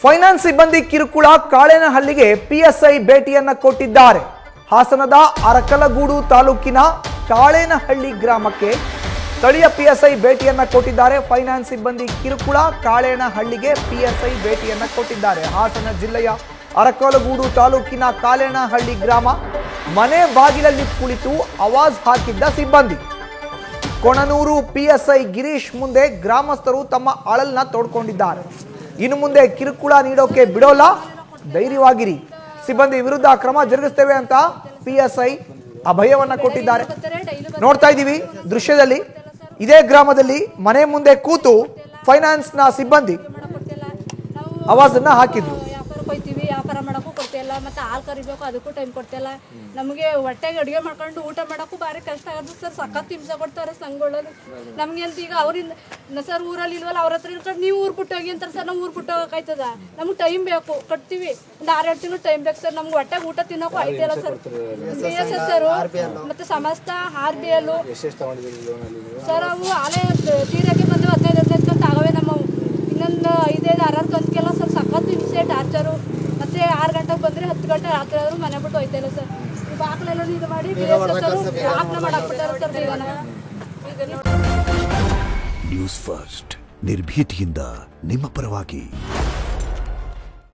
Finance ಸಿಬ್ಬಂದಿ ಕಿರುಕುಳ ಕಾಳೇನಹಳ್ಳಿಗೆ PSI ಭೇಟಿಯನ್ನ ಕೊಟ್ಟಿದ್ದಾರೆ. ಹಾಸನದ ಅರಕಲಗೂಡು ತಾಲೂಕಿನ ಕಾಳೇನಹಳ್ಳಿ ಗ್ರಾಮಕ್ಕೆ ಸ್ಥಳೀಯ ಪಿಎಸ್ಐ ಭೇಟಿಯನ್ನ ಕೊಟ್ಟಿದ್ದಾರೆ. ಫೈನಾನ್ಸ್ ಸಿಬ್ಬಂದಿ ಕಿರುಕುಳ ಕಾಳೇನಹಳ್ಳಿಗೆ ಪಿಎಸ್ಐ ಭೇಟಿಯನ್ನ ಕೊಟ್ಟಿದ್ದಾರೆ. ಹಾಸನ ಜಿಲ್ಲೆಯ ಅರಕಲಗೂಡು ತಾಲೂಕಿನ ಕಾಳೇನಹಳ್ಳಿ ಗ್ರಾಮ ಮನೆ ಬಾಗಿಲಲ್ಲಿ ಕುಳಿತು ಆವಾಜ್ ಹಾಕಿದ್ದ ಸಿಬ್ಬಂದಿ. ಕೊಣನೂರು ಪಿಎಸ್ಐ ಗಿರೀಶ್ ಮುಂದೆ ಗ್ರಾಮಸ್ಥರು ತಮ್ಮ ಅಳಲ್ನ ತೋಡ್ಕೊಂಡಿದ್ದಾರೆ. ಇನ್ನು ಮುಂದೆ ಕಿರುಕುಳ ನೀಡೋಕೆ ಬಿಡೋಲ್ಲ, ಧೈರ್ಯವಾಗಿರಿ, ಸಿಬ್ಬಂದಿ ವಿರುದ್ಧ ಕ್ರಮ ಜರುಗಿಸ್ತೇವೆ ಅಂತ ಪಿಎಸ್ಐ ಅಭಯವನ್ನ ಕೊಟ್ಟಿದ್ದಾರೆ. ನೋಡ್ತಾ ಇದ್ದೀವಿ ದೃಶ್ಯದಲ್ಲಿ, ಇದೇ ಗ್ರಾಮದಲ್ಲಿ ಮನೆ ಮುಂದೆ ಕೂತು ಫೈನಾನ್ಸ್ ನ ಸಿಬ್ಬಂದಿ ಆವಾಜನ್ನ ಹಾಕಿದ್ರು. ವ್ಯಾಪಾರ ಮಾಡೋಕ್ಕೂ ಕೊಡ್ತಿಲ್ಲ, ಮತ್ತೆ ಹಾಲು ಕರಿಬೇಕು ಅದಕ್ಕೂ ಟೈಮ್ ಕೊಡ್ತಿಲ್ಲ. ನಮಗೆ ಹೊಟ್ಟೆಗೆ ಅಡುಗೆ ಮಾಡ್ಕೊಂಡು ಊಟ ಮಾಡೋಕ್ಕೂ ಭಾರಿ ಕಷ್ಟ ಆಗೋದು ಸರ್. ಸಖತ್ ಹಿಂಸೆ ಕೊಡ್ತಾರೆ ಸಂಘಗಳಲ್ಲಿ ನಮಗೆ. ಅಂತ ಈಗ ಅವರಿಂದ ಸರ್ ಊರಲ್ಲಿ ಇಲ್ವಲ್ಲ, ಅವ್ರ ಹತ್ರ ಇರ್ಕೊಂಡು ನೀವು ಊರು ಬಿಟ್ಟು ಹೋಗಿ ಅಂತಾರೆ ಸರ್. ನಾವು ಊರು ಬಿಟ್ಟು ಹೋಗೋಕ್ಕಾಯ್ತದ? ನಮ್ಗೆ ಟೈಮ್ ಬೇಕು, ಕಟ್ತೀವಿ, ಒಂದು 6-7 ತಿಂಗಳು ಟೈಮ್ ಬೇಕು ಸರ್. ನಮ್ಗೆ ಹೊಟ್ಟೆಗೆ ಊಟ ತಿನ್ನೋಕ್ಕೂ ಆಯ್ತಿಲ್ಲ ಸರ್. BSSR ಮತ್ತು ಸಮಸ್ತ RBL ಸರ್ ಅವು ಆಲೇ ತೀರಾಗಿ ಬಂದು 15 ಕಂತು ಆಗವೆ. ನಮ್ಮವು ಇನ್ನೊಂದು 5-6 ಕಂತಿಗೆಲ್ಲ ಸರ್ ಸಖತ್ ಹಿಂಸೆ, ಟಾರ್ಚರು. ಮತ್ತೆ 6 ಗಂಟೆಗೆ ಬಂದರೆ 10 ಗಂಟೆ ರಾತ್ರಿ ಆದರೂ ಮನೆ ಬಿಟ್ಟು ಹೋಯ್ತಾ ಇಲ್ಲ ಸರ್. ಬಾಕ್ಲೆಲ್ಲ ಇದು ಮಾಡಿ BSSR ಮಾಡಾಕ್ಬಿಟ್ಟಾರೆ ಸರ್. ನ್ಯೂಸ್ ಫಸ್ಟ್ ನಿರ್ಭೀತಿಯಿಂದ ನಿಮ್ಮ ಪರವಾಗಿ.